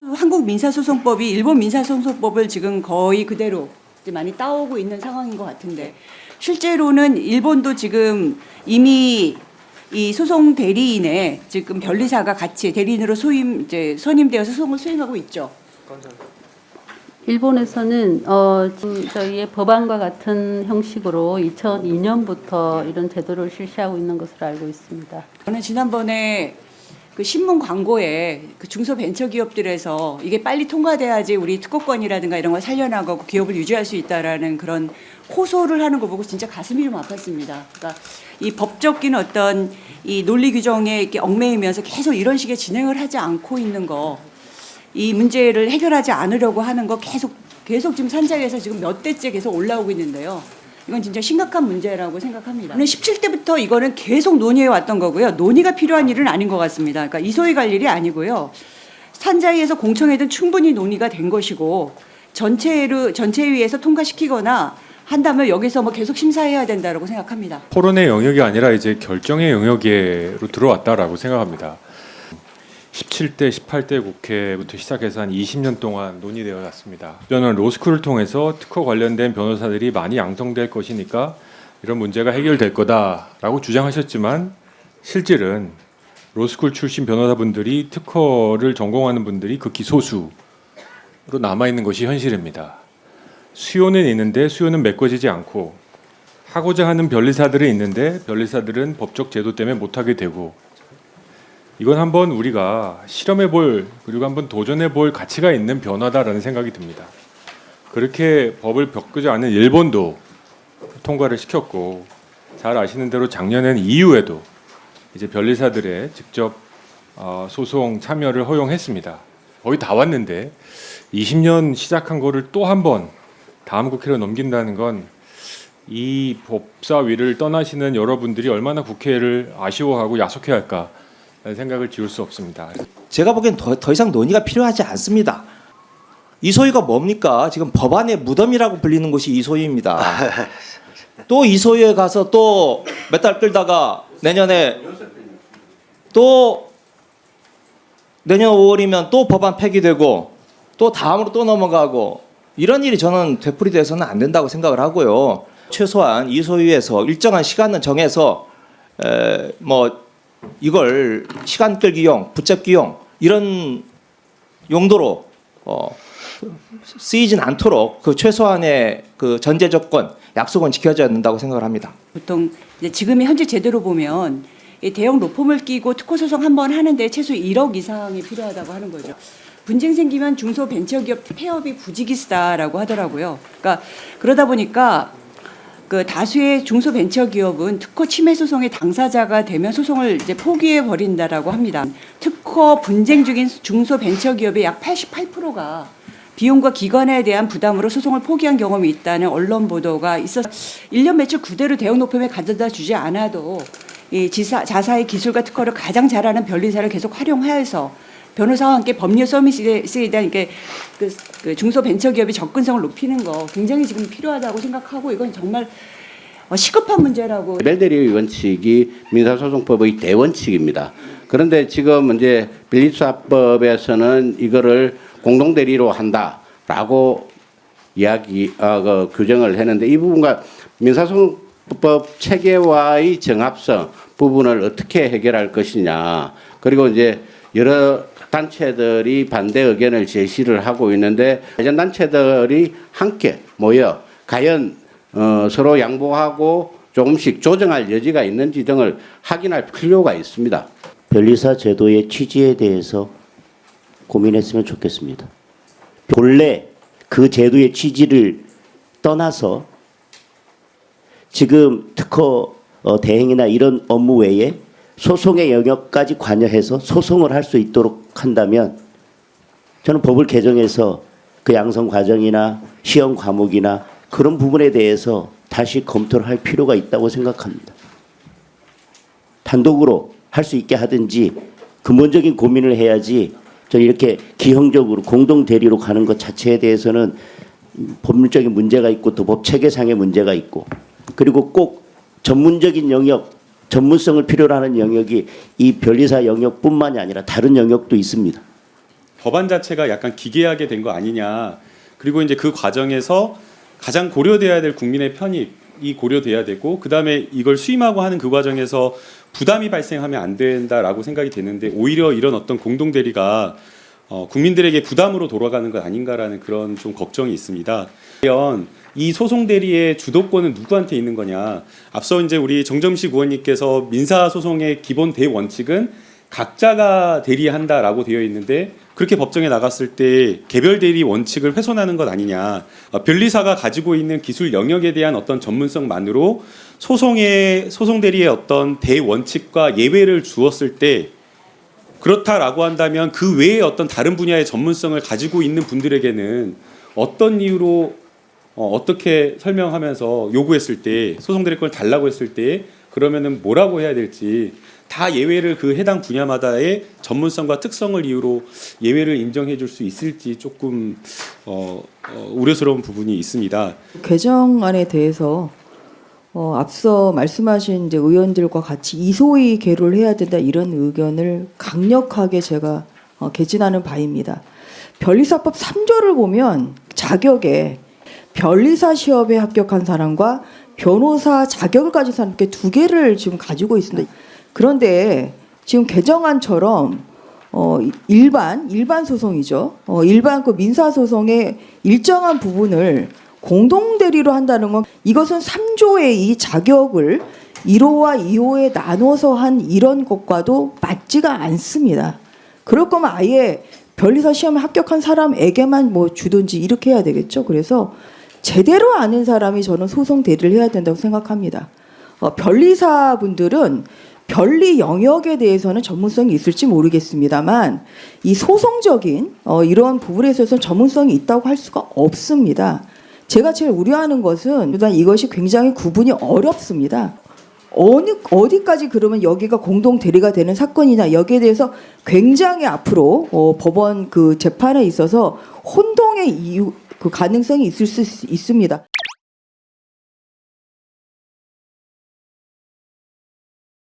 한국 민사소송법이 일본 민사소송법을 지금 거의 그대로 이제 많이 따오고 있는 상황인 것 같은데, 실제로는 일본도 지금 이미 이 소송 대리인에 지금 변리사가 같이 대리인으로 선임되어서 소송을 수행하고 있죠. 일본에서는 지금 저희의 법안과 같은 형식으로 2002년부터 이런 제도를 실시하고 있는 것으로 알고 있습니다. 저는 지난번에 그 신문 광고에 그 중소벤처기업들에서 이게 빨리 통과돼야지 우리 특허권이라든가 이런 걸 살려나가고 기업을 유지할 수 있다라는 그런 호소를 하는 거 보고 진짜 가슴이 좀 아팠습니다. 그러니까 이 법적인 어떤 이 논리 규정에 이렇게 얽매이면서 계속 이런 식의 진행을 하지 않고 있는 거, 이 문제를 해결하지 않으려고 하는 거 계속 지금 산자위에서 지금 몇 대째 계속 올라오고 있는데요. 이건 진짜 심각한 문제라고 생각합니다. 17대부터 이거는 계속 논의해 왔던 거고요. 논의가 필요한 일은 아닌 것 같습니다. 그러니까 이소희 갈 일이 아니고요. 산자위에서 공청회든 충분히 논의가 된 것이고, 전체위에서 통과시키거나 한다면 여기서 뭐 계속 심사해야 된다고 생각합니다. 토론의 영역이 아니라 이제 결정의 영역으로 들어왔다라고 생각합니다. 17대, 18대 국회부터 시작해서 한 20년 동안 논의되어 왔습니다. 저는 로스쿨을 통해서 특허 관련된 변호사들이 많이 양성될 것이니까 이런 문제가 해결될 거다라고 주장하셨지만, 실질은 로스쿨 출신 변호사분들이 특허를 전공하는 분들이 극히 소수로 남아있는 것이 현실입니다. 수요는 있는데 수요는 메꿔지지 않고, 하고자 하는 변리사들은 있는데 변리사들은 법적 제도 때문에 못하게 되고, 이건 한번 우리가 실험해볼, 그리고 한번 도전해볼 가치가 있는 변화다라는 생각이 듭니다. 그렇게 법을 바꾸지 않은 일본도 통과를 시켰고, 잘 아시는 대로 작년엔 EU에도 이제 변리사들의 직접 소송 참여를 허용했습니다. 거의 다 왔는데 20년 시작한 거를 또 한 번 다음 국회로 넘긴다는 건 이 법사위를 떠나시는 여러분들이 얼마나 국회를 아쉬워하고 야속해할까 라는 생각을 지울 수 없습니다. 제가 보기엔 더 이상 논의가 필요하지 않습니다. 이소희가 뭡니까? 지금 법안의 무덤이라고 불리는 곳이 이소희입니다. 또 이소희에 가서 또 몇 달 끌다가 내년 5월이면 또 법안 폐기되고 또 다음으로 또 넘어가고, 이런 일이 저는 되풀이돼서는 안 된다고 생각을 하고요. 최소한 이소희에서 일정한 시간을 정해서 이걸 시간 끌기용, 붙잡기용 이런 용도로 쓰이진 않도록 그 최소한의 그 전제 조건, 약속은 지켜져야 된다고 생각을 합니다. 보통 이제 지금의 현재 제도로 보면 이 대형 로펌을 끼고 특허 소송 한 번 하는데 최소 1억 이상이 필요하다고 하는 거죠. 분쟁 생기면 중소벤처기업 폐업이 부지기수다라고 하더라고요. 그러니까 그러다 보니까 그 다수의 중소벤처기업은 특허 침해 소송의 당사자가 되면 소송을 이제 포기해 버린다라고 합니다. 특허 분쟁 중인 중소벤처기업의 약 88%가 비용과 기관에 대한 부담으로 소송을 포기한 경험이 있다는 언론 보도가 있어서 1년 매출 그대로 대형 로펌에 가져다 주지 않아도 이 자사의 기술과 특허를 가장 잘하는 변리사를 계속 활용해서 변호사와 함께 법률 서비스에 대한 그 중소벤처기업의 접근성을 높이는 거 굉장히 지금 필요하다고 생각하고, 이건 정말 시급한 문제라고. 벨데리 원칙이 민사소송법의 대원칙입니다. 그런데 지금 이제 변리사법에서는 이거를 공동대리로 한다라고 규정을 했는데, 이 부분과 민사소송법 체계와의 정합성 부분을 어떻게 해결할 것이냐, 그리고 이제 여러 단체들이 반대 의견을 제시를 하고 있는데, 관련 단체들이 함께 모여 과연 서로 양보하고 조금씩 조정할 여지가 있는지 등을 확인할 필요가 있습니다. 변리사 제도의 취지에 대해서 고민했으면 좋겠습니다. 본래 그 제도의 취지를 떠나서 지금 특허 대행이나 이런 업무 외에 소송의 영역까지 관여해서 소송을 할 수 있도록 한다면, 저는 법을 개정해서 그 양성 과정이나 시험 과목이나 그런 부분에 대해서 다시 검토를 할 필요가 있다고 생각합니다. 단독으로 할 수 있게 하든지 근본적인 고민을 해야지, 저는 이렇게 기형적으로 공동 대리로 가는 것 자체에 대해서는 법률적인 문제가 있고 또 법 체계상의 문제가 있고, 그리고 꼭 전문적인 영역, 전문성을 필요로 하는 영역이 이 변리사 영역뿐만이 아니라 다른 영역도 있습니다. 법안 자체가 약간 기괴하게 된 거 아니냐. 그리고 이제 그 과정에서 가장 고려돼야 될 국민의 편익이 고려돼야 되고 그다음에 이걸 수임하고 하는 그 과정에서 부담이 발생하면 안 된다라고 생각이 되는데 오히려 이런 어떤 공동 대리가 국민들에게 부담으로 돌아가는 것 아닌가라는 그런 좀 걱정이 있습니다. 과연 이 소송 대리의 주도권은 누구한테 있는 거냐? 앞서 이제 우리 정점식 의원님께서 민사 소송의 기본 대원칙은 각자가 대리한다라고 되어 있는데 그렇게 법정에 나갔을 때 개별 대리 원칙을 훼손하는 것 아니냐? 변리사가 가지고 있는 기술 영역에 대한 어떤 전문성만으로 소송 대리의 어떤 대원칙과 예외를 주었을 때 그렇다라고 한다면 그 외에 어떤 다른 분야의 전문성을 가지고 있는 분들에게는 어떤 이유로 어떻게 설명하면서 요구했을 때 소송 대리권을 달라고 했을 때 그러면은 뭐라고 해야 될지 다 예외를 그 해당 분야마다의 전문성과 특성을 이유로 예외를 인정해 줄 수 있을지 조금 우려스러운 부분이 있습니다. 개정안에 대해서 앞서 말씀하신 이제 의원들과 같이 이소희 계류를 해야 된다 이런 의견을 강력하게 제가 개진하는 바입니다. 변리사법 3조를 보면 자격에 변리사 시험에 합격한 사람과 변호사 자격을 가진 사람 이렇게 두 개를 지금 가지고 있습니다. 그런데 지금 개정안처럼 일반 소송이죠. 일반 그 민사 소송의 일정한 부분을 공동 대리로 한다는 건 이것은 3조의 이 자격을 1호와 2호에 나눠서 한 이런 것과도 맞지가 않습니다. 그럴 거면 아예 변리사 시험에 합격한 사람에게만 뭐 주든지 이렇게 해야 되겠죠. 그래서 제대로 아는 사람이 저는 소송 대리를 해야 된다고 생각합니다. 변리사분들은 변리 영역에 대해서는 전문성이 있을지 모르겠습니다만 이 소송적인 이런 부분에 있어서 전문성이 있다고 할 수가 없습니다. 제가 제일 우려하는 것은 일단 이것이 굉장히 구분이 어렵습니다. 어디까지 그러면 여기가 공동 대리가 되는 사건이냐 여기에 대해서 굉장히 앞으로 법원 그 재판에 있어서 혼동의 이유 그 가능성이 있을 수 있습니다.